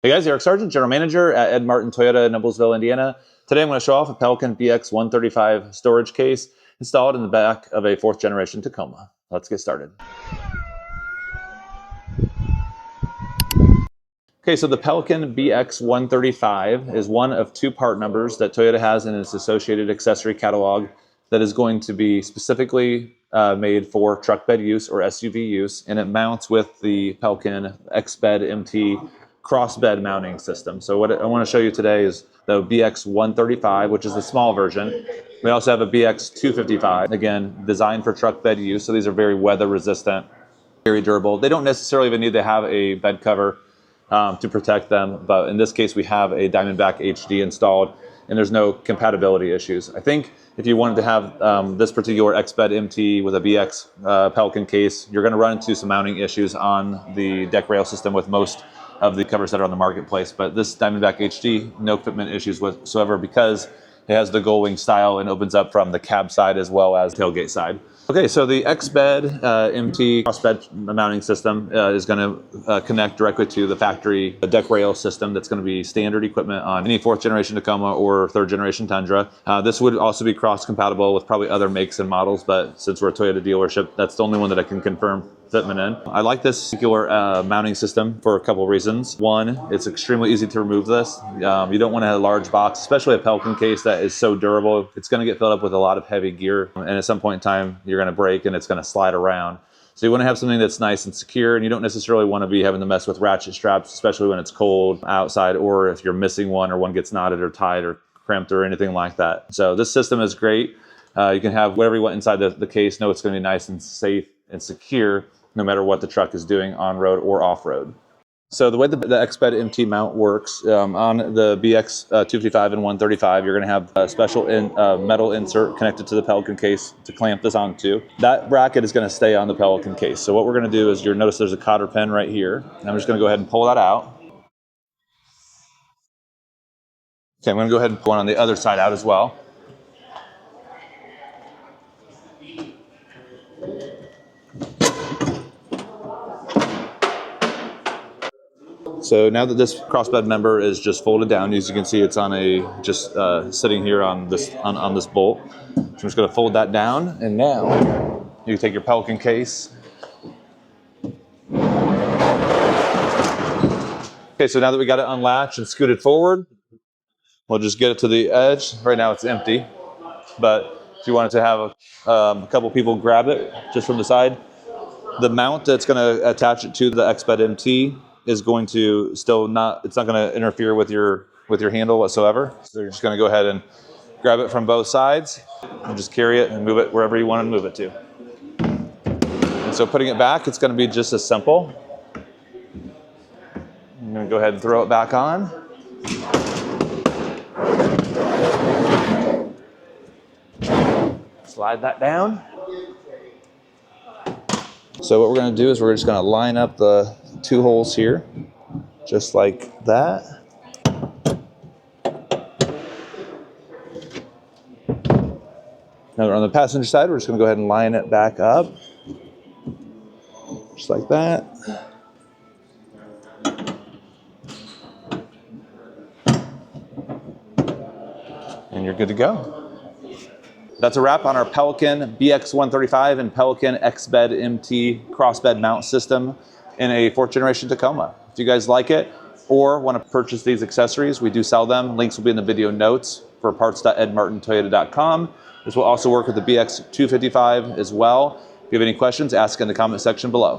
Hey guys, Eric Sargent, General Manager at Ed Martin Toyota in Noblesville, Indiana. Today I'm going to show off a Pelican BX135 storage case installed in the back of a 4th generation Tacoma. Let's get started. Okay, so the Pelican BX135 is one of 2 part numbers that Toyota has in its associated accessory catalog that is going to be specifically made for truck bed use or SUV use, and it mounts with the Pelican XBEDMT crossbed mounting system. So what I want to show you today is the BX135, which is the small version. We also have a BX255, again, designed for truck bed use. So these are very weather resistant, very durable. They don't necessarily even need to have a bed cover to protect them, but in this case we have a Diamondback HD installed and there's no compatibility issues. I think if you wanted to have this particular XBEDMT with a BX Pelican case, you're going to run into some mounting issues on the deck rail system with most of the covers that are on the marketplace. But this Diamondback HD, no fitment issues whatsoever because it has the gull wing style and opens up from the cab side as well as tailgate side. Okay, so the XBEDMT crossbed mounting system is going to connect directly to the factory deck rail system that's going to be standard equipment on any 4th generation Tacoma or 3rd generation Tundra. This would also be cross compatible with probably other makes and models, but since we're a Toyota dealership, that's the only one that I can confirm fitment in. I like this particular mounting system for a couple of reasons. One, it's extremely easy to remove this. You don't want to have a large box, especially a Pelican case that is so durable. It's going to get filled up with a lot of heavy gear, and at some point in time, you're going to break and it's going to slide around. So you want to have something that's nice and secure, and you don't necessarily want to be having to mess with ratchet straps, especially when it's cold outside, or if you're missing one or one gets knotted or tied or crimped or anything like that. So this system is great. You can have whatever you want inside the case. Know it's going to be nice and safe and secure no matter what the truck is doing on road or off road. So the way the XBEDMT mount works, on the BX255 and 135, you're going to have a special metal insert connected to the Pelican case to clamp this onto. That bracket is going to stay on the Pelican case. So what we're going to do is you'll notice there's a cotter pin right here. And I'm just going to go ahead and pull that out. Okay, I'm going to go ahead and pull one on the other side out as well. So now that this crossbed member is just folded down, as you can see, it's on just sitting here on this bolt. So I'm just going to fold that down, and now you take your Pelican case. Okay, so now that we got it unlatched and scooted forward, we'll just get it to the edge. Right now it's empty, but if you wanted to have a couple people grab it just from the side, the mount that's going to attach it to the XBEDMT is going to it's not going to interfere with your handle whatsoever. So you're just going to go ahead and grab it from both sides and just carry it and move it wherever you want to move it to. And so putting it back, it's going to be just as simple. I'm going to go ahead and throw it back on. Slide that down. So what we're going to do is we're just going to line up the 2 holes here, just like that. Now on the passenger side, we're just going to go ahead and line it back up, just like that. And you're good to go. That's a wrap on our Pelican BX135 and Pelican XBEDMT crossbed mount system in a 4th generation Tacoma. If you guys like it or want to purchase these accessories, we do sell them. Links will be in the video notes for parts.edmartintoyota.com. This will also work with the BX255 as well. If you have any questions, ask in the comment section below.